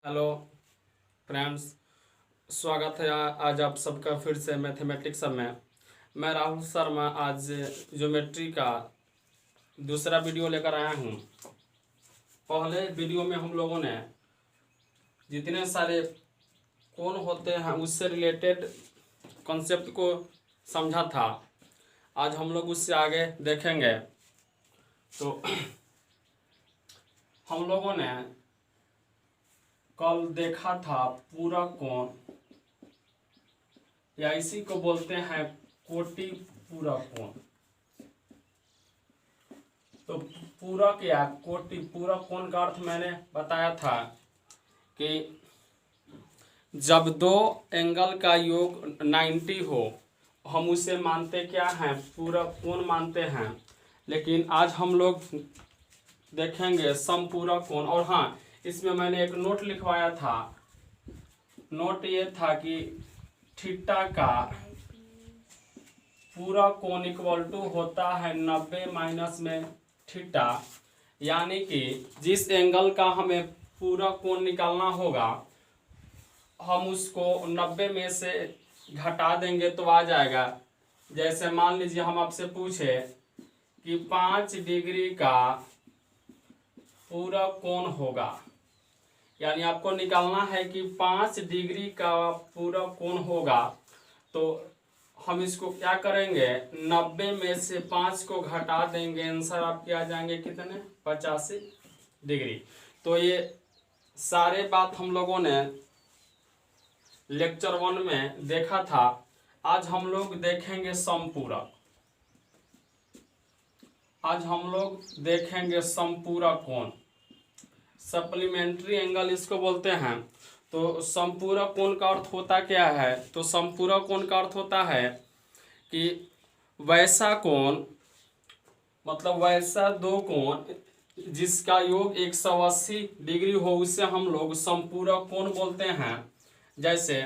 Hello friends, स्वागत है आज आप सबका फिर से मैथमेटिक्स में। मैं राहुल शर्मा आज ज्योमेट्री का दूसरा वीडियो लेकर आया हूँ। पहले वीडियो में हम लोगों ने जितने सारे कोण होते हैं उससे रिलेटेड कॉन्सेप्ट को समझा था। आज हम लोग उससे आगे देखेंगे। तो हम लोगों ने कल देखा था पूरा कोण, या इसी को बोलते हैं कोटि पूरा कोण। तो पूरक या कोटि पूरक कोण का अर्थ मैंने बताया था कि जब दो एंगल का योग 90 हो हम उसे मानते क्या हैं, पूरक कोण मानते हैं। लेकिन आज हम लोग देखेंगे समपूरक कोण। और हाँ, इसमें मैंने एक नोट लिखवाया था। नोट ये था कि थीटा का पूरा कोण इक्वल टू होता है 90 माइनस में थीटा, यानी कि जिस एंगल का हमें पूरा कोण निकालना होगा हम उसको 90 में से घटा देंगे तो आ जाएगा। जैसे मान लीजिए हम आपसे पूछे कि 5 डिग्री का पूरा कोण होगा, यानी आपको निकालना है कि 5 डिग्री का पूरा कोण होगा। तो हम इसको क्या करेंगे, 90 में से 5 को घटा देंगे, आंसर आपके आ जाएंगे कितने, 85 डिग्री। तो ये सारे बात हम लोगों ने लेक्चर 1 में देखा था। आज हम लोग देखेंगे समपूरक। आज हम लोग देखेंगे समपूरक कोण, सप्लीमेंट्री एंगल इसको बोलते हैं। तो समपूरक कोण का अर्थ होता क्या है, तो समपूरक कोण का अर्थ होता है कि वैसा कोण, मतलब वैसा दो कोण जिसका योग 180 डिग्री हो उसे हम लोग समपूरक कोण बोलते हैं। जैसे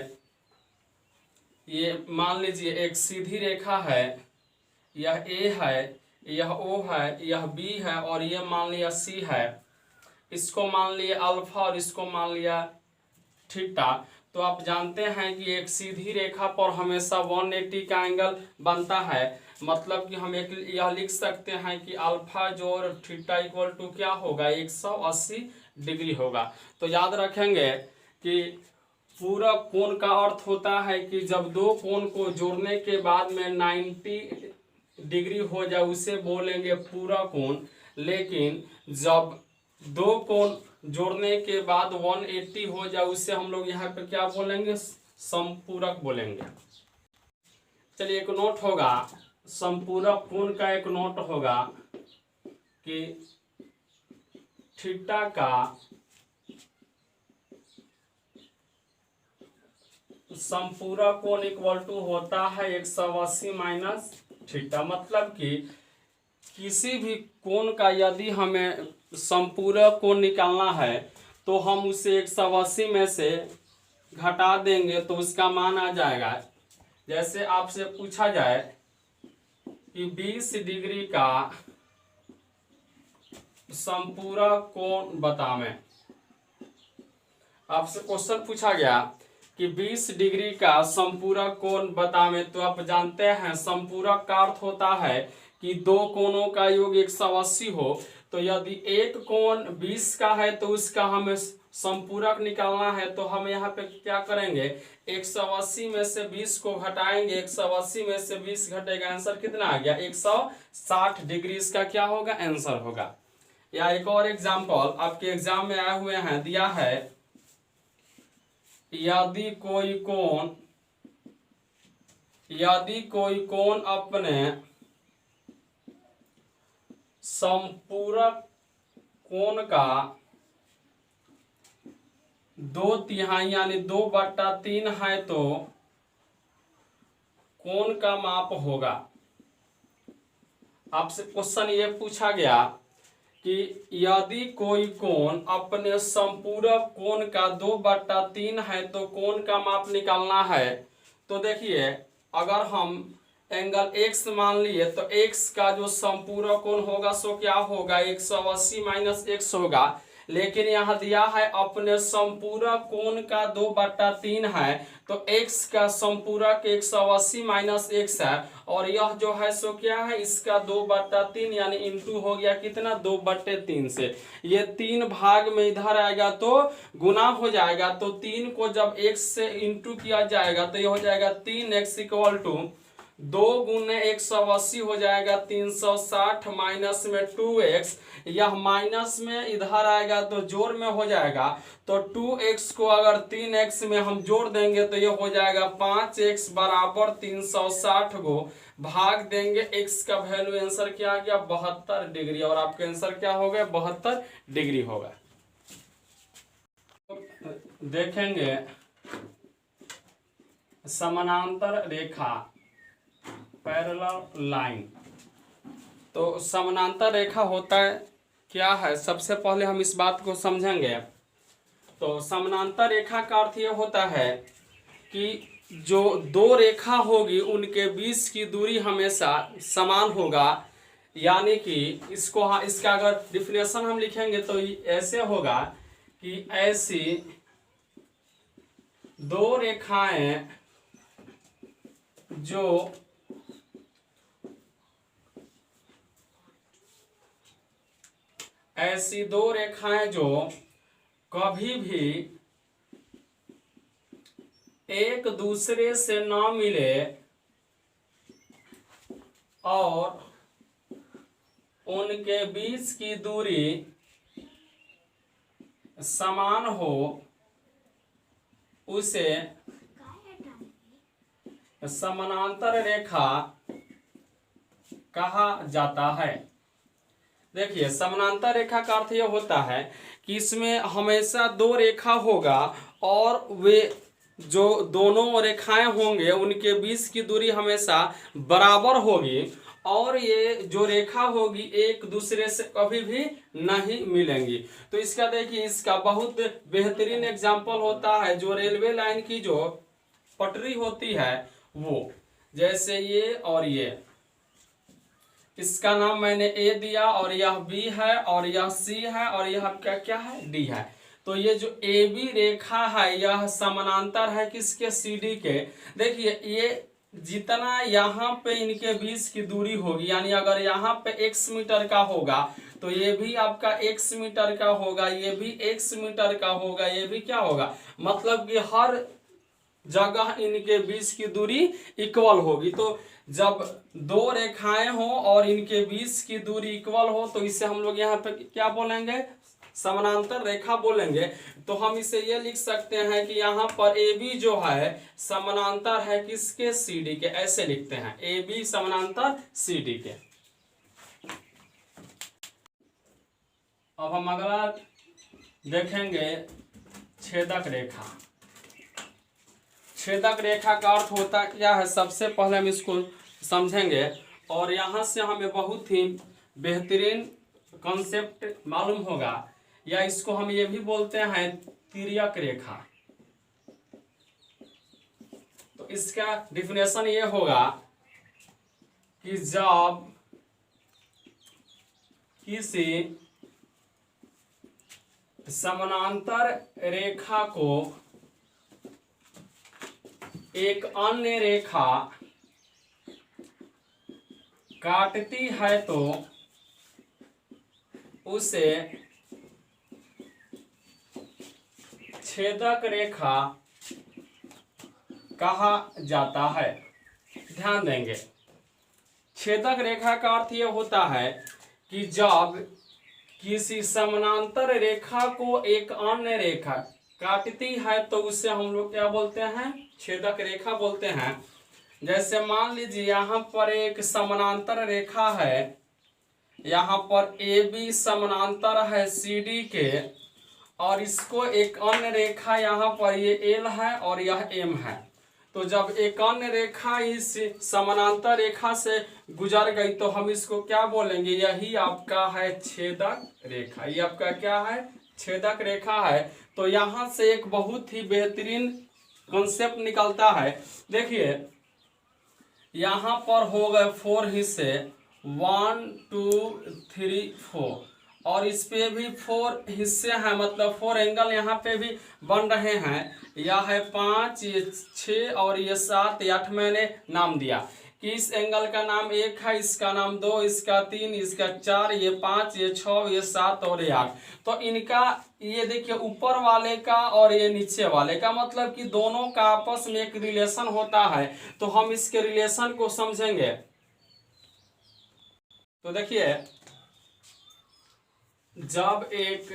ये मान लीजिए एक सीधी रेखा है, यह ए है, यह ओ है, यह बी है और यह मान लिया सी है। इसको मान लिया अल्फा और इसको मान लिया थीटा। तो आप जानते हैं कि एक सीधी रेखा पर हमेशा 180 का एंगल बनता है। मतलब कि हम एक यह लिख सकते हैं कि अल्फा जोड़ थीटा इक्वल टू क्या होगा, 180 डिग्री होगा। तो याद रखेंगे कि पूरक कोण का अर्थ होता है कि जब दो कोण को जोड़ने के बाद में 90 डिग्री हो जाए उसे बोलेंगे पूरक कोण। लेकिन जब दो कोण जोड़ने के बाद 180 हो जाए उसे हम लोग यहाँ पे क्या बोलेंगे, समपूरक बोलेंगे। चलिए एक नोट होगा, समपूरक कोण का एक नोट होगा कि थीटा का समपूरक कोण इक्वल टू होता है 180 माइनस थीटा। मतलब कि किसी भी कोण का यदि हमें समपूरक कोण निकालना है तो हम उसे 180 में से घटा देंगे तो उसका मान आ जाएगा। जैसे आपसे पूछा जाए कि 20 डिग्री का समपूरक कोण बतावें। आपसे क्वेश्चन पूछा गया कि 20 डिग्री का समपूरक कोण बतावें। तो आप जानते हैं समपूरक का अर्थ होता है कि दो कोणों का योग 180 हो। तो यदि एक कोण 20 का है तो उसका हमें समपूरक निकालना है। तो हम यहाँ पे क्या करेंगे, 180 में से 20 को घटाएंगे, 180 में से 20 घटेगा, आंसर कितना आ गया, 160 डिग्री इसका क्या होगा, आंसर होगा। या एक और एग्जाम्पल आपके एग्जाम में आए हुए हैं, दिया है यदि कोई कोण अपने समपूरक कोण का 2/3 यानी 2/3 है तो कोण का माप होगा। आपसे क्वेश्चन ये पूछा गया कि यदि कोई कोण अपने समपूरक कोण का 2/3 है तो कोण का माप निकालना है। तो देखिए, अगर हम एंगल x मान लिए तो x का जो समपूरक कोण होगा सो क्या होगा, 180 माइनस x होगा। लेकिन यहाँ दिया है अपने संपूरक कोण का 2/3 है, तो x का संपूरक 180 माइनस x है, और यह जो है सो क्या है, इसका 2/3 यानी इंटू हो गया कितना, 2/3 से। ये 3 भाग में इधर आएगा तो गुना हो जाएगा, तो 3 को जब x से इंटू किया जाएगा तो ये हो जाएगा 3x इक्वल टू 2 गुने 180 हो जाएगा 360 माइनस में 2x, यह माइनस में इधर आएगा तो जोड़ में हो जाएगा, तो 2x को अगर 3x में हम जोड़ देंगे तो ये हो जाएगा 5x बराबर 360 को भाग देंगे x का वैल्यू, आंसर क्या आ गया 72 डिग्री, और आपका आंसर क्या हो गया 72 डिग्री होगा। देखेंगे समानांतर रेखा, पैरेलल लाइन। तो समानांतर रेखा होता है क्या है, सबसे पहले हम इस बात को समझेंगे। तो समानांतर रेखा का अर्थ ये होता है कि जो दो रेखा होगी उनके बीच की दूरी हमेशा समान होगा, यानी कि इसको इसका अगर डिफिनेशन हम लिखेंगे तो ऐसे होगा कि ऐसी दो रेखाएं जो ऐसी दो रेखाएं जो कभी भी एक दूसरे से न मिले और उनके बीच की दूरी समान हो, उसे समानांतर रेखा कहा जाता है। देखिए समानांतर रेखा का अर्थ यह होता है कि इसमें हमेशा दो रेखा होगा और वे जो दोनों रेखाएं होंगे उनके बीच की दूरी हमेशा बराबर होगी, और ये जो रेखा होगी एक दूसरे से कभी भी नहीं मिलेंगी। तो इसका देखिए, इसका बहुत बेहतरीन एग्जाम्पल होता है जो रेलवे लाइन की जो पटरी होती है वो, जैसे ये और ये, इसका नाम मैंने ए दिया, और यह बी है, और यह सी है, और यह आपका क्या है डी है। तो ये जो ए बी रेखा है यह समानांतर है किसके, सी डी के। देखिए ये जितना यहाँ पे इनके बीच की दूरी होगी, यानी अगर यहाँ पे x मीटर का होगा तो ये भी आपका x मीटर का होगा, ये भी x मीटर का होगा, ये भी क्या होगा, मतलब कि हर जगह इनके बीच की दूरी इक्वल होगी। तो जब दो रेखाएं हो और इनके बीच की दूरी इक्वल हो तो इसे हम लोग यहाँ पे क्या बोलेंगे, समानांतर रेखा बोलेंगे। तो हम इसे ये लिख सकते हैं कि यहाँ पर ए बी जो है समानांतर है किसके, सी डी के, ऐसे लिखते हैं ए बी समानांतर सी डी के। अब हम अगला देखेंगे छेदक रेखा। छेदक रेखा का अर्थ होता क्या है, सबसे पहले हम इसको समझेंगे, और यहाँ से हमें बहुत ही बेहतरीन कॉन्सेप्ट मालूम होगा, या इसको हम ये भी बोलते हैं तिर्यक रेखा। तो इसका डिफिनेशन ये होगा कि जब किसी समानांतर रेखा को एक अन्य रेखा काटती है तो उसे छेदक रेखा कहा जाता है। ध्यान देंगे, छेदक रेखा का अर्थ यह होता है कि जब किसी समानांतर रेखा को एक अन्य रेखा काटती है तो उसे हम लोग क्या बोलते हैं, छेदक रेखा बोलते हैं। जैसे मान लीजिए यहाँ पर एक समानांतर रेखा है, यहाँ पर ए बी समानांतर है सी डी के, और इसको एक अन्य रेखा यहाँ पर ये एल है और यह एम है। तो जब एक अन्य रेखा इस समानांतर रेखा से गुजर गई तो हम इसको क्या बोलेंगे, यही आपका है छेदक रेखा। ये आपका क्या है, छेदक रेखा है। तो यहाँ से एक बहुत ही बेहतरीन कॉन्सेप्ट निकलता है। देखिए यहाँ पर हो गए 4 हिस्से, 1 2 3 4, और इस पे भी 4 हिस्से हैं, मतलब 4 एंगल यहाँ पे भी बन रहे हैं। यह है 5, ये 6 और ये 7, ये 8 मैंने नाम दिया कि इस एंगल का नाम 1 है, इसका नाम 2, इसका 3, इसका 4, ये 5, ये 6, ये 7 और ये 8। तो इनका ये देखिए ऊपर वाले का और ये नीचे वाले का, मतलब कि दोनों का आपस में एक रिलेशन होता है। तो हम इसके रिलेशन को समझेंगे। तो देखिए, जब एक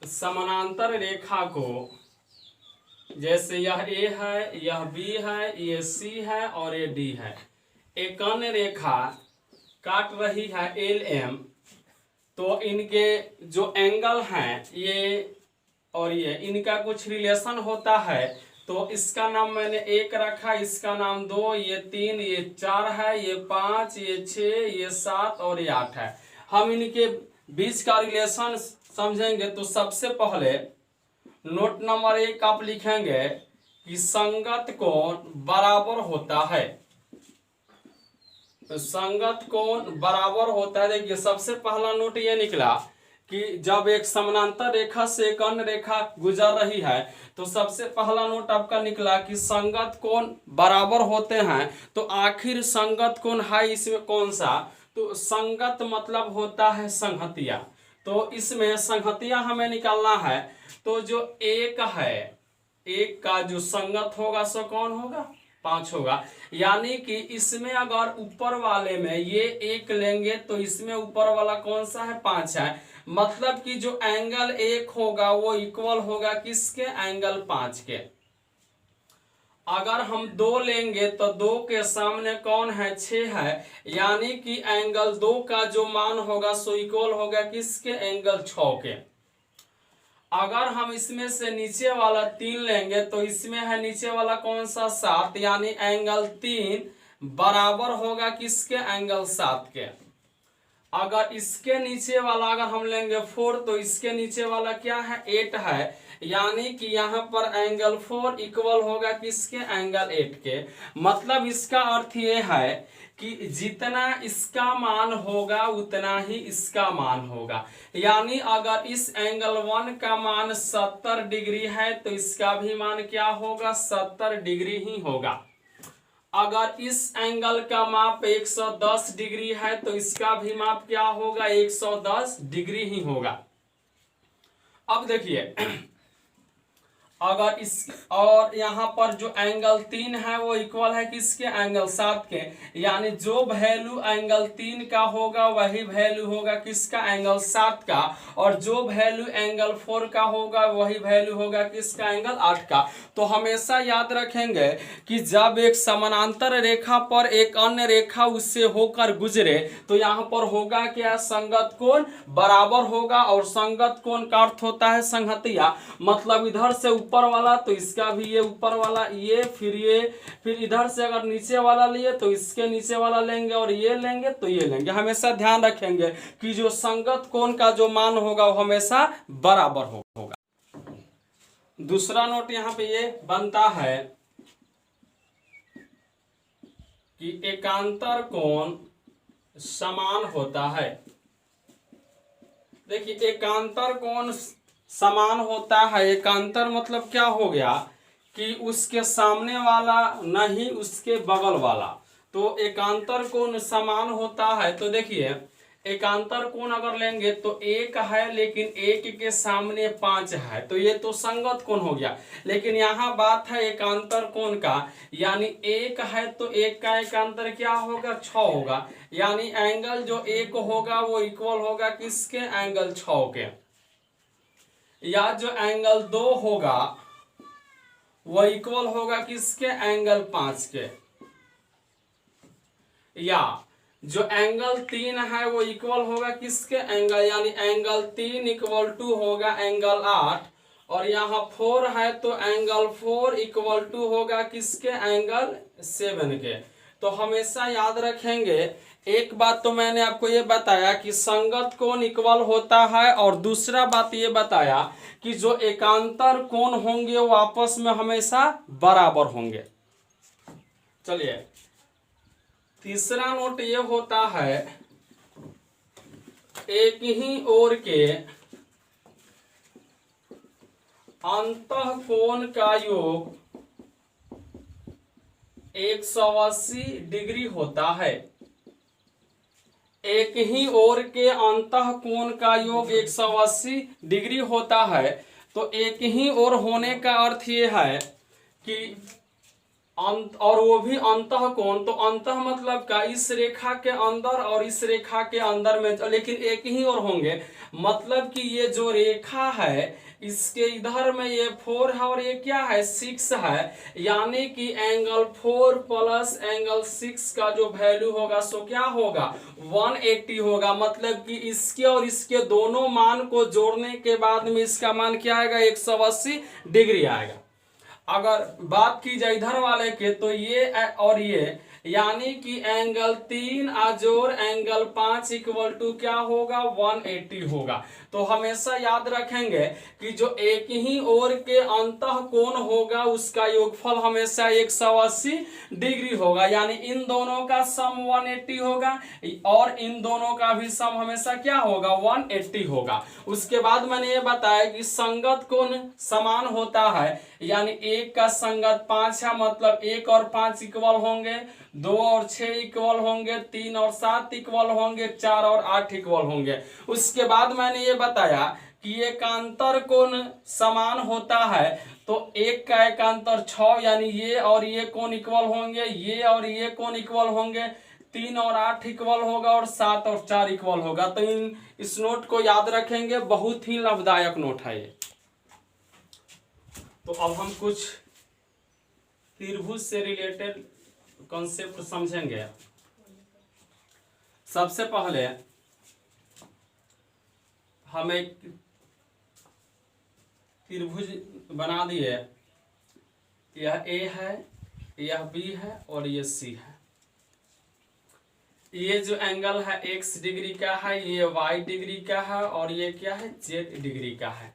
समानांतर रेखा को, जैसे यह ए है, यह बी है, ये सी है और ये डी है, एक अन्य रेखा काट रही है एल एम, तो इनके जो एंगल हैं ये और ये, इनका कुछ रिलेशन होता है। तो इसका नाम मैंने 1 रखा, इसका नाम 2, ये 3, ये 4 है, ये 5, ये 6, ये 7 और ये 8 है। हम इनके बीच का रिलेशन समझेंगे। तो सबसे पहले नोट नंबर 1 आप लिखेंगे कि संगत कोण बराबर होता है। तो संगत कोण बराबर होता है। देखिए, सबसे पहला नोट ये निकला कि जब एक समानांतर रेखा से एक अन्य रेखा गुजर रही है, तो सबसे पहला नोट आपका निकला कि संगत कोण बराबर होते हैं। तो आखिर संगत कोण है इसमें कौन सा? तो संगत मतलब होता है संहतिया। तो इसमें संहतिया हमें निकालना है। तो जो 1 है, 1 का जो संगत होगा सो कौन होगा? 5 होगा। यानी कि इसमें अगर ऊपर वाले में ये 1 लेंगे तो इसमें ऊपर वाला कौन सा है? 5 है। मतलब कि जो एंगल 1 होगा वो इक्वल होगा किसके? एंगल 5 के। अगर हम 2 लेंगे तो 2 के सामने कौन है? 6 है। यानी कि एंगल 2 का जो मान होगा सो इक्वल होगा किसके? एंगल 6 के। अगर हम इसमें से नीचे वाला 3 लेंगे तो इसमें है नीचे वाला कौन सा? 7। यानी एंगल 3 बराबर होगा किसके? एंगल 7 के। अगर इसके नीचे वाला अगर हम लेंगे 4 तो इसके नीचे वाला क्या है? 8 है। यानी कि यहाँ पर एंगल 4 इक्वल होगा किसके? एंगल 8 के। मतलब इसका अर्थ ये है कि जितना इसका मान होगा उतना ही इसका मान होगा। यानी अगर इस एंगल 1 का मान 70 डिग्री है तो इसका भी मान क्या होगा? 70 डिग्री ही होगा। अगर इस एंगल का माप 110 डिग्री है तो इसका भी माप क्या होगा? 110 डिग्री ही होगा। अब देखिए, अगर इस और यहाँ पर जो एंगल 3 है वो इक्वल है किसके? एंगल 7 के। यानी जो वैल्यू एंगल 3 का होगा वही वैल्यू होगा किसका? एंगल 7 का। और जो वैल्यू एंगल 4 का होगा वही वैल्यू होगा किसका? एंगल 8 का। तो हमेशा याद रखेंगे कि जब एक समानांतर रेखा पर एक अन्य रेखा उससे होकर गुजरे तो यहाँ पर होगा क्या? संगत कोण बराबर होगा। और संगत कोण का अर्थ होता है संहतिया। मतलब इधर से ऊपर वाला तो इसका भी ये ऊपर वाला, ये फिर इधर से अगर नीचे वाला लिए तो इसके नीचे वाला लेंगे और ये लेंगे तो ये लेंगे। हमेशा ध्यान रखेंगे कि जो संगत कोण का जो मान होगा वो हमेशा बराबर होगा। दूसरा नोट यहाँ पे ये बनता है कि एकांतर कोण समान होता है। देखिए, एकांतर कोण समान होता है। एकांतर मतलब क्या हो गया कि उसके सामने वाला नहीं उसके बगल वाला। तो एकांतर कोण समान होता है। तो देखिए, एकांतर कोण अगर लेंगे तो 1 है लेकिन 1 के सामने 5 है तो ये तो संगत कोण हो गया। लेकिन यहाँ बात है एकांतर कोण का, यानी 1 है तो 1 का एकांतर क्या होगा? 6 होगा। यानी एंगल जो 1 होगा वो इक्वल होगा किसके? एंगल 6 के। या जो एंगल 2 होगा वह इक्वल होगा किसके? एंगल 5 के। या जो एंगल 3 है वो इक्वल होगा किसके? एंगल, यानी एंगल 3 इक्वल टू होगा एंगल 8। और यहाँ 4 है तो एंगल 4 इक्वल टू होगा किसके? एंगल 7 के। तो हमेशा याद रखेंगे। एक बात तो मैंने आपको ये बताया कि संगत कोण इक्वल होता है, और दूसरा बात ये बताया कि जो एकांतर कोण होंगे वो आपस में हमेशा बराबर होंगे। चलिए, तीसरा नोट ये होता है एक ही ओर के अंतः कोण का योग 180 डिग्री होता है। एक ही ओर के अंतः कोण का योग 180 डिग्री होता है। तो एक ही ओर होने का अर्थ ये है कि अंत, और वो भी अंतः कोण, तो अंतः मतलब का इस रेखा के अंदर और इस रेखा के अंदर में, लेकिन एक ही ओर होंगे, मतलब कि ये जो रेखा है इसके इधर में ये 4 है और ये क्या है 6 है, यानी कि एंगल 4 प्लस एंगल 6 का जो वैल्यू होगा सो क्या होगा 180 होगा। मतलब कि इसके और इसके दोनों मान को जोड़ने के बाद में इसका मान क्या आएगा 180 डिग्री आएगा। अगर बात की जाए इधर वाले के तो ये और ये, यानी कि एंगल 3 जोड़ एंगल 5 इक्वल टू क्या होगा 180 होगा। तो हमेशा याद रखेंगे कि जो एक ही ओर के अंतः कोण होगा उसका योगफल हमेशा 180 डिग्री होगा, यानी इन दोनों का सम 180 होगा और इन दोनों का भी सम हमेशा क्या होगा 180 होगा। उसके बाद मैंने ये बताया कि संगत कोण समान होता है, यानी एक का संगत 5 है, मतलब 1 और 5 इक्वल होंगे, 2 और 6 इक्वल होंगे, 3 और 7 इक्वल होंगे, 4 और 8 इक्वल होंगे। उसके बाद मैंने ये बताया कि एकांतर कोण समान होता है, तो एक का एकांतर 6, यानी ये और ये कोण इक्वल होंगे, ये और ये कोण इक्वल होंगे, 3 और 8 इक्वल होगा और 7 और 4 इक्वल होगा। तो इस नोट को याद रखेंगे, बहुत ही लाभदायक नोट है ये। तो अब हम कुछ त्रिभुज से रिलेटेड कॉन्सेप्ट समझेंगे। सबसे पहले हम एक त्रिभुज बना दिए, यह ए है, यह बी है और ये सी है। ये जो एंगल है x डिग्री का है, ये y डिग्री का है और ये क्या है z डिग्री का है।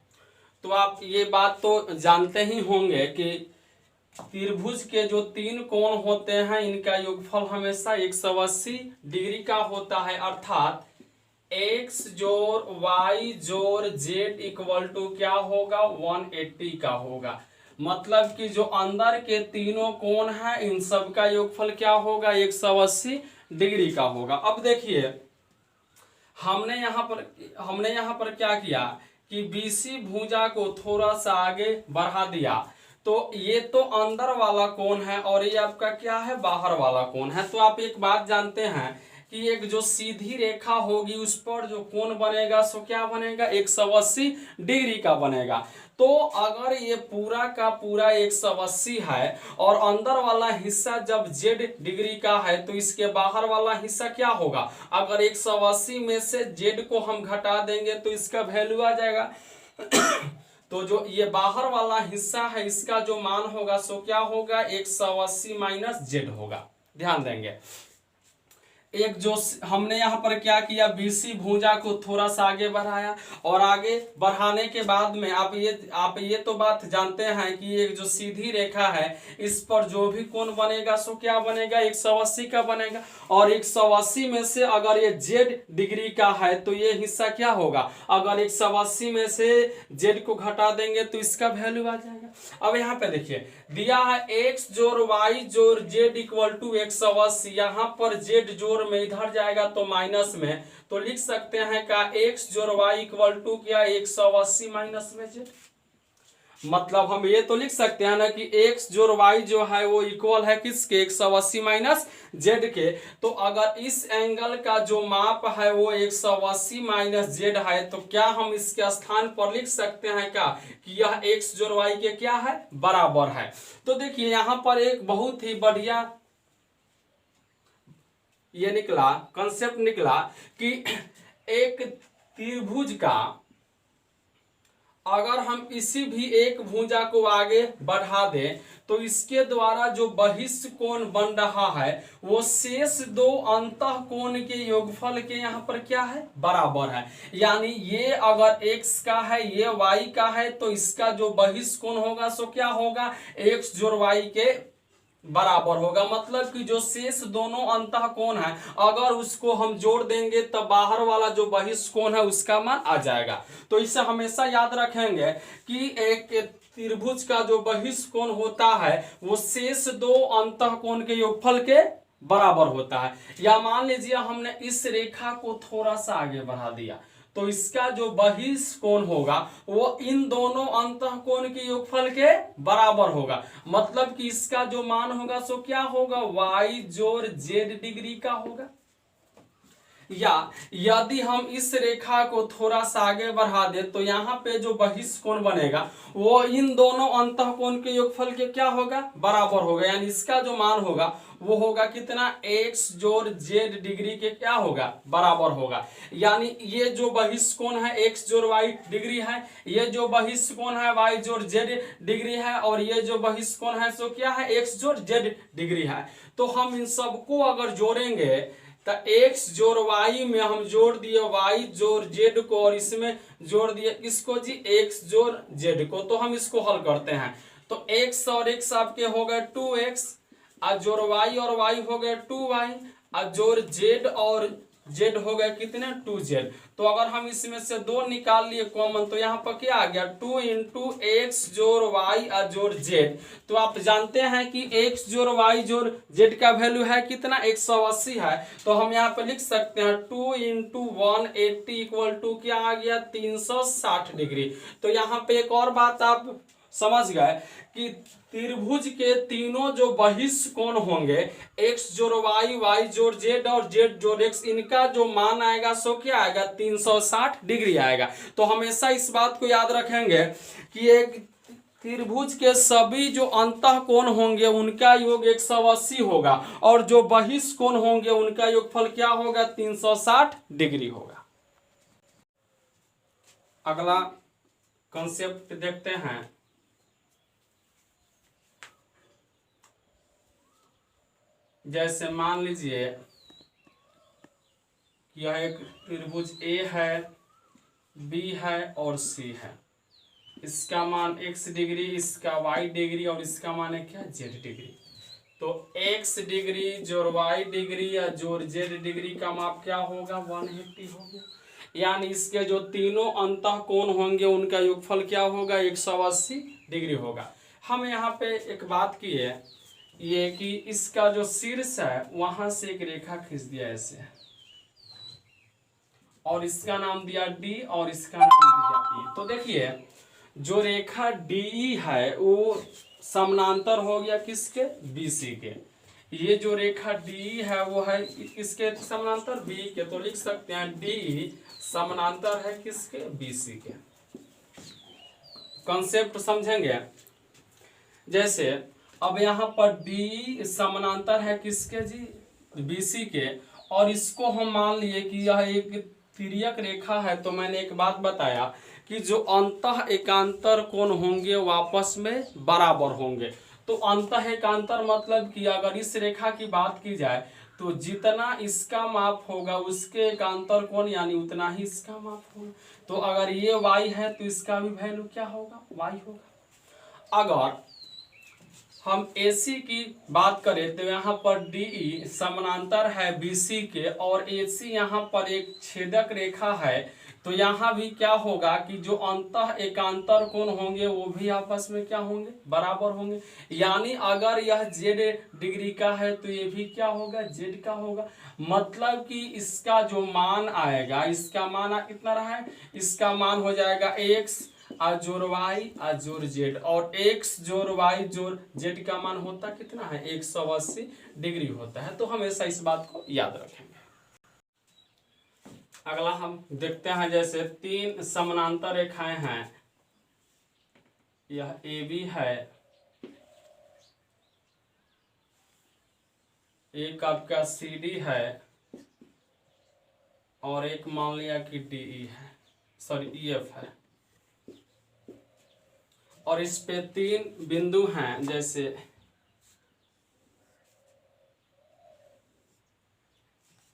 तो आप ये बात तो जानते ही होंगे कि त्रिभुज के जो 3 कोण होते हैं इनका योगफल हमेशा 180 डिग्री का होता है, अर्थात x जोड़ y जोड़ z इक्वल टू क्या होगा 180 का होगा। मतलब कि जो अंदर के तीनों कोण हैं इन सब का योगफल क्या होगा 180 डिग्री का होगा। अब देखिए हमने यहाँ पर क्या किया कि BC भुजा को थोड़ा सा आगे बढ़ा दिया, तो ये तो अंदर वाला कोण है और ये आपका क्या है बाहर वाला कोण है। तो आप एक बात जानते हैं कि एक जो सीधी रेखा होगी उस पर जो कोण बनेगा सो क्या बनेगा 180 डिग्री का बनेगा। तो अगर ये पूरा का पूरा 180 है और अंदर वाला हिस्सा जब z डिग्री का है तो इसके बाहर वाला हिस्सा क्या होगा, अगर 180 में से z को हम घटा देंगे तो इसका वैल्यू आ जाएगा तो जो ये बाहर वाला हिस्सा है इसका जो मान होगा सो क्या होगा 180 माइनस z होगा। ध्यान देंगे, एक जो हमने यहाँ पर क्या किया BC भुजा को थोड़ा सा आगे बढ़ाया और आगे बढ़ाने के बाद में आप ये तो बात जानते हैं कि एक जो सीधी रेखा है इस पर जो भी कोण बनेगा सो क्या बनेगा 180 का बनेगा, और 180 में से अगर ये z डिग्री का है तो ये हिस्सा क्या होगा, अगर 180 में से z को घटा देंगे तो इसका वैल्यू आ जाएगा। अब यहाँ पे देखिए दिया है x जोड़ y जोड़ z इक्वल टू 180, यहाँ पर z जोड़ में इधर जाएगा तो माइनस में, तो लिख सकते हैं का x जोड़ y इक्वल टू क्या 180 माइनस में z। मतलब हम ये तो लिख सकते हैं ना कि x जोड़ y जो है वो इक्वल है किसके 180 माइनस z के। तो अगर इस एंगल का जो माप है वो 180 माइनस z है तो क्या हम इसके स्थान पर लिख सकते हैं क्या कि यह x जोड़ y के क्या है बराबर है। तो देखिए यहाँ पर एक बहुत ही बढ़िया ये निकला कंसेप्ट निकला कि एक त्रिभुज का अगर हम इसी भी एक भुजा को आगे बढ़ा दें तो इसके द्वारा जो बहिष्ठ कोण बन रहा है वो शेष दो अंतः कोण के योगफल के यहाँ पर क्या है बराबर है। यानी ये अगर x का है ये y का है तो इसका जो बहिष्ठ कोण होगा सो क्या होगा x जोड़ y के बराबर होगा। मतलब कि जो शेष दोनों अंतः कोण है अगर उसको हम जोड़ देंगे तब बाहर वाला जो बहिष्कोण है उसका मान आ जाएगा। तो इसे हमेशा याद रखेंगे कि एक त्रिभुज का जो बहिष्कोण होता है वो शेष दो अंतः कोण के योगफल के बराबर होता है। या मान लीजिए हमने इस रेखा को थोड़ा सा आगे बढ़ा दिया तो इसका जो बहिष्कोण होगा वो इन दोनों अंतःकोण के योगफल के बराबर होगा। मतलब कि इसका जो मान होगा सो क्या होगा, y जोड़ z डिग्री का होगा। या यदि हम इस रेखा को थोड़ा सा आगे बढ़ा दे तो यहाँ पे जो बहिष्कोण बनेगा वो इन दोनों अंतःकोण के योगफल के क्या होगा, बराबर होगा। यानी इसका जो मान होगा वो होगा कितना, x जोड़ z डिग्री के क्या होगा, बराबर होगा। यानी ये जो बहिष्कोण है x जोड़ y डिग्री है, ये जो बहिष्कोण है y जोड़ z डिग्री है, और ये जो बहिष्कोण है सो क्या है, x जोड़ z डिग्री है। तो हम इन सबको अगर जोड़ेंगे तो x जोड़ y में हम जोड़ दिए y जोड़ z को, और इसमें जोड़ दिए इसको जी x जोड़ z को। तो हम इसको हल करते हैं तो x और x आपके हो गए 2x, और जोड़ y और y हो गए 2y, और जोड़ z और z हो गए कितने, 2z। तो अगर हम इसमें से 2 निकाल लिए कॉमन तो यहाँ पर क्या आ गया, 2 इंटू एक्स जोड़ वाई और जोड़ z। तो आप जानते हैं कि x जोड़ y जोड़ z का वैल्यू है कितना, 180 है। तो हम यहाँ पे लिख सकते हैं 2 इंटू 180 इक्वल टू क्या आ गया, 360 डिग्री। तो यहाँ पे एक और बात आप समझ गए कि त्रिभुज के तीनों जो बहिष्कोण होंगे x जोड़ y, y जोड़ z और z जोड़ x, इनका जो मान आएगा सो क्या आएगा, 360 डिग्री आएगा। तो हमेशा इस बात को याद रखेंगे कि एक त्रिभुज के सभी जो अंतःकोण होंगे उनका योग 180 होगा, और जो बहिष्कोण होंगे उनका योगफल क्या होगा, 360 डिग्री होगा। अगला कंसेप्ट देखते हैं। जैसे मान लीजिए यह एक त्रिभुज A है, B है और C है। इसका मान x डिग्री, इसका y डिग्री, और इसका मान है क्या, z डिग्री। तो x डिग्री जोड़ y डिग्री या जोड़ z डिग्री का माप क्या होगा, 180 हो गया। यानी इसके जो तीनों अंतःकोण होंगे उनका योगफल क्या होगा, 180 डिग्री होगा। हम यहाँ पे एक बात की है ये कि इसका जो शीर्ष है वहां से एक रेखा खींच दिया ऐसे, और इसका नाम दिया D और इसका नाम दिया E। तो देखिए जो रेखा DE है वो समानांतर हो गया किसके, BC के। ये जो रेखा DE है वो है किसके समानांतर, B के। तो लिख सकते हैं DE समानांतर है किसके, BC के। कंसेप्ट समझेंगे। जैसे अब यहाँ पर D समानांतर है किसके जी, BC के, और इसको हम मान लिए कि यह एक तिर्यक रेखा है। तो मैंने एक बात बताया कि जो अंतः एकांतर कोण होंगे वो आपस में बराबर होंगे। तो अंतः एकांतर मतलब कि अगर इस रेखा की बात की जाए तो जितना इसका माप होगा उसके एकांतर कोण यानी उतना ही इसका माप होगा। तो अगर ये y है तो इसका भी वैल्यू क्या होगा, y होगा। अगर हम AC की बात करें तो यहाँ पर DE समानांतर है BC के, और AC यहाँ पर एक छेदक रेखा है। तो यहाँ भी क्या होगा कि जो अंतः एकांतर कोण होंगे वो भी आपस में क्या होंगे, बराबर होंगे। यानी अगर यह Z डिग्री का है तो ये भी क्या होगा, Z का होगा। मतलब कि इसका जो मान आएगा, इसका मान कितना रहा है, इसका मान हो जाएगा x जोड़ y जोड़ z, और x जोड़ y जोड़ z का मान होता कितना है, 180 डिग्री होता है। तो हमेशा इस बात को याद रखेंगे। अगला हम देखते हैं जैसे 3 समानांतर रेखाएं हैं। यह AB है, एक आपका CD है, और एक मान लिया कि DE है, सॉरी EF है। और इस पे 3 बिंदु हैं। जैसे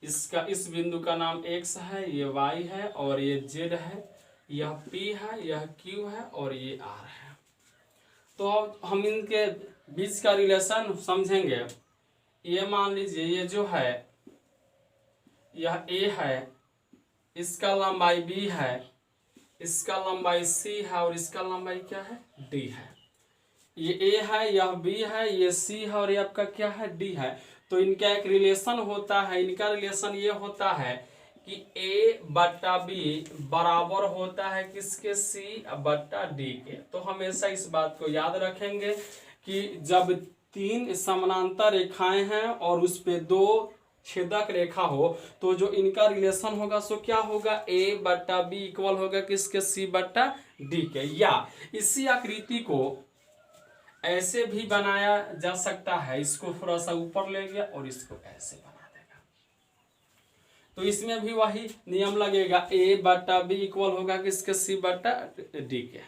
इसका इस बिंदु का नाम x है, ये y है, और ये z है, यह P है, यह Q है, और ये R है। तो अब हम इनके बीच का रिलेशन समझेंगे। ये मान लीजिए ये जो है यह ए है, इसका लंबाई बी है, इसका लंबाई सी है और इसका लंबाई क्या है, डी है। ये ए है, यह बी है, ये सी है और ये आपका क्या है, डी है। तो इनका एक रिलेशन होता है, इनका रिलेशन ये होता है कि ए बट्टा बी बराबर होता है किसके, सी बट्टा डी के। तो हमेशा इस बात को याद रखेंगे कि जब तीन समानांतर रेखाएं हैं और उस पे दो छेदक रेखा हो तो जो इनका रिलेशन होगा सो क्या होगा, ए बट्टा बी इक्वल होगा किसके, सी बट्टा डी के। या इसी आकृति को ऐसे भी बनाया जा सकता है, इसको थोड़ा सा ऊपर ले गया और इसको ऐसे बना देगा, तो इसमें भी वही नियम लगेगा, ए बट्टा बी इक्वल होगा किसके, सी बट्टा डी के।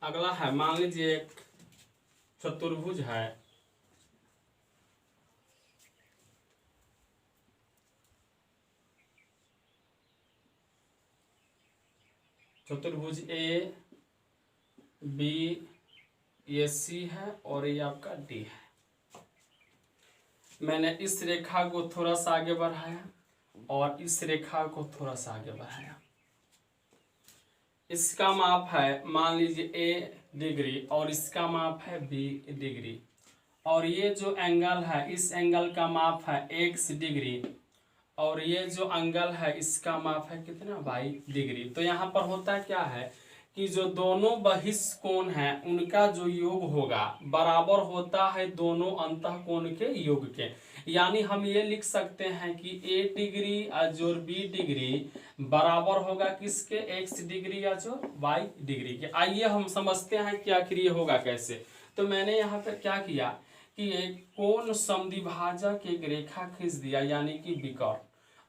अगला है, मान लीजिए एक चतुर्भुज है, चतुर्भुज ए बी, ये सी है और ये आपका डी है। मैंने इस रेखा को थोड़ा सा आगे बढ़ाया और इस रेखा को थोड़ा सा आगे बढ़ाया। इसका माप है मान लीजिए ए डिग्री और इसका माप है बी डिग्री, और ये जो एंगल है इस एंगल का माप है एक्स डिग्री, और ये जो एंगल है इसका माप है कितना, वाई डिग्री। तो यहाँ पर होता क्या है कि जो दोनों बहिष्ठ कोण हैं उनका जो योग होगा बराबर होता है दोनों अंतः कोण के योग के। यानी हम ये लिख सकते हैं कि ए डिग्री और बी डिग्री बराबर होगा किसके, एक्स डिग्री या जो वाई डिग्री के। आइए हम समझते हैं कि आखिर ये होगा कैसे। तो मैंने यहाँ पे क्या किया कि एक कोण समद्विभाजक एक रेखा खींच दिया, यानी कि विकर्ण।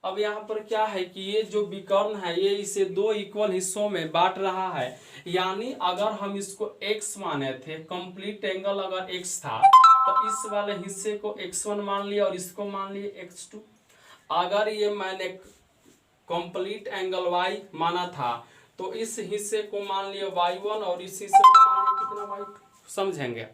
अब यहाँ पर क्या है कि ये जो विकर्ण है ये इसे दो इक्वल हिस्सों में बांट रहा है। यानी अगर हम इसको x माने थे, कंप्लीट एंगल अगर x था तो इस वाले हिस्से को x1 मान लिया और इसको मान लिए x2। अगर ये मैंने कंप्लीट एंगल y माना था तो इस हिस्से को मान लिया y1 और इस हिस्से को मान लिया कितना, y2। समझेंगे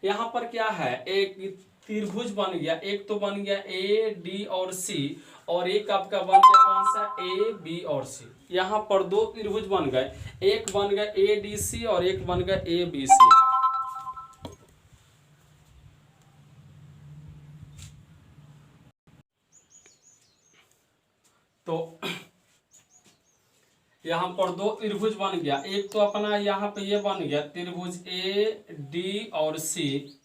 यहाँ पर क्या है, एक त्रिभुज बन गया, एक तो बन गया ए डी और सी, और एक आपका बन गया कौन सा, ए बी और सी। यहाँ पर दो त्रिभुज बन गए, एक बन गया ए डी सी और एक बन गया ए बी सी। तो यहाँ पर दो त्रिभुज बन गया, एक तो अपना यहाँ पे ये बन गया त्रिभुज ए डी और सी,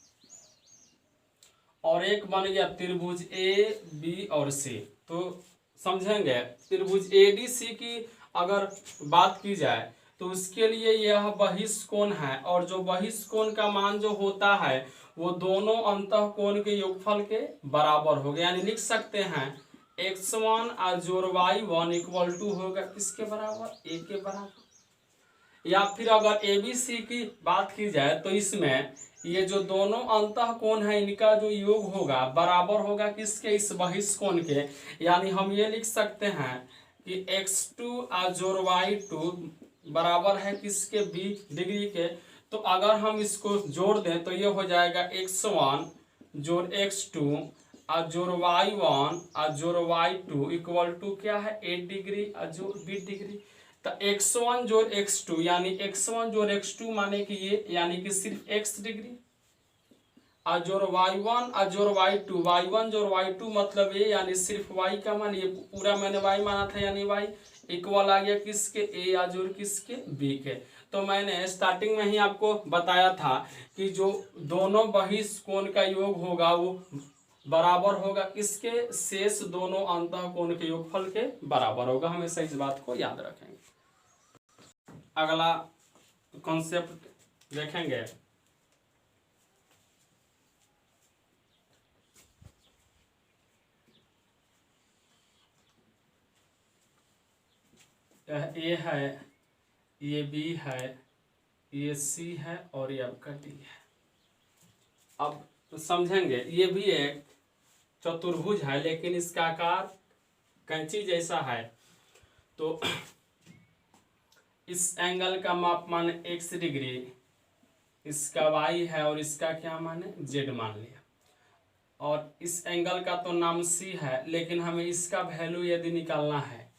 और एक बन गया त्रिभुज ए बी और सी। तो समझेंगे त्रिभुज ए डी सी की अगर बात की जाए तो उसके लिए यह बहिष्ठ कोण है, और जो बहिष्ठ कोण का मान जो होता है वो दोनों अंतः कोण के योगफल के बराबर हो गया। यानी लिख सकते हैं x1 जोड़ y1 इक्वल टू होगा किसके बराबर, a के बराबर। या फिर अगर ए बी सी की बात की जाए तो इसमें ये जो दोनों अंतः कोण है इनका जो योग होगा बराबर होगा किसके, इस बहिष्ठ कोण के। यानी हम ये लिख सकते हैं कि x2 जोड़ y2 बराबर है किसके, b डिग्री के। तो अगर हम इसको जोड़ दें तो ये हो जाएगा x1 जोड़ x2 जोड़ y1 जोड़ y2 इक्वल टू क्या है, 8 डिग्री जोड़ b डिग्री। तो x1 जोड़ x2 यानी x1 जोड़ x2 माने कि ये, यानी कि सिर्फ x डिग्री, जोड़ y1 जोड़ y2, y1 जोड़ y2 मतलब ये, यानी सिर्फ y का मान, ये पूरा मैंने y माना था यानी y इक्वल आ गया किसके, a जोड़ किसके, b के। तो मैंने स्टार्टिंग में ही आपको बताया था कि जो दोनों बहिष्ठ कोण का योग होगा वो बराबर होगा किसके, शेष दोनों अंतः कोण के योगफल के बराबर होगा। हमेशा इस बात को याद रखेंगे। अगला कॉन्सेप्ट देखेंगे, यह ए है, ये बी है, ये सी है और ये आपका डी है। अब तो समझेंगे ये भी एक चतुर्भुज है लेकिन इसका आकार कैंची जैसा है। तो इस एंगल का माप मान x डिग्री इसका वाई है और इसका क्या माने जेड मान लिया। और इस एंगल का तो नाम सी है, लेकिन हमें इसका वैल्यू यदि निकालना है,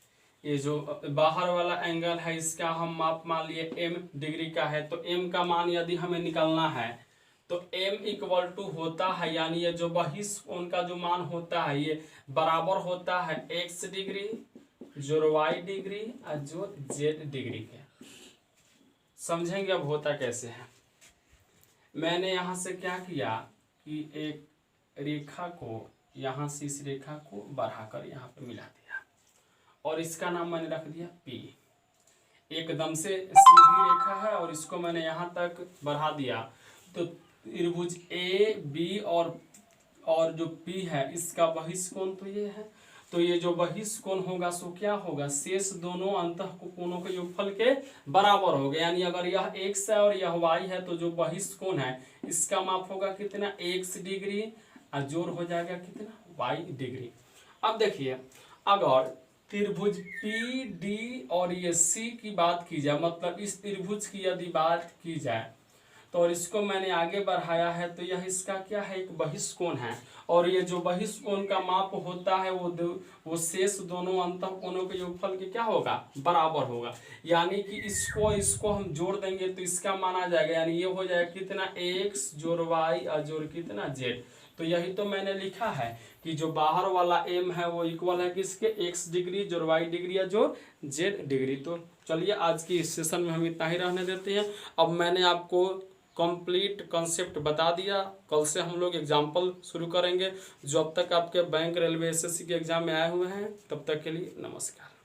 ये जो बाहर वाला एंगल है इसका हम माप मान लिए m डिग्री का है, तो m का मान यदि हमें निकालना है तो m इक्वल टू होता है, यानी ये जो बहिष कोण का जो मान होता है ये बराबर होता है x डिग्री जो y डिग्री और जो z डिग्री के। समझेंगे अब होता कैसे है। मैंने यहाँ से क्या किया कि एक रेखा को यहाँ से इस रेखा को बढ़ाकर यहाँ पे मिला दिया और इसका नाम मैंने रख दिया P। एकदम से सीधी रेखा है और इसको मैंने यहाँ तक बढ़ा दिया, तो त्रिभुज A B और जो P है इसका बहिष कोण तो ये है, तो ये जो बहिष कोण होगा सो क्या होगा, शेष दोनों अंतः कोणों के योगफल के बराबर होगा। यानी अगर यह x है और यह y है तो जो बहिष कोण है इसका माप होगा कितना, x डिग्री और जोड़ हो जाएगा कितना, y डिग्री। अब देखिए अगर त्रिभुज PD और ये C की बात की जाए, मतलब इस त्रिभुज की यदि बात की जाए तो और इसको मैंने आगे बढ़ाया है तो यह इसका क्या है, एक बहिष कोण है और ये जो बहिष कोण का माप होता है वो शेष दोनों अंतः कोणों के योगफल के क्या होगा, बराबर होगा। यानी कि इसको हम जोड़ देंगे तो इसका माना जाएगा, यानी ये हो जाएगा कितना, x जोड़ y और जोड़ कितना z। तो यही तो मैंने लिखा है कि जो बाहर वाला m है वो इक्वल है किसके, x डिग्री जोड़ y डिग्री या जो z डिग्री। तो चलिए आज की इस सेशन में हम इतना ही रहने देते हैं। अब मैंने आपको कंप्लीट कॉन्सेप्ट बता दिया, कल से हम लोग एग्जाम्पल शुरू करेंगे जो अब तक आपके बैंक रेलवे SSC के एग्जाम में आए हुए हैं। तब तक के लिए नमस्कार।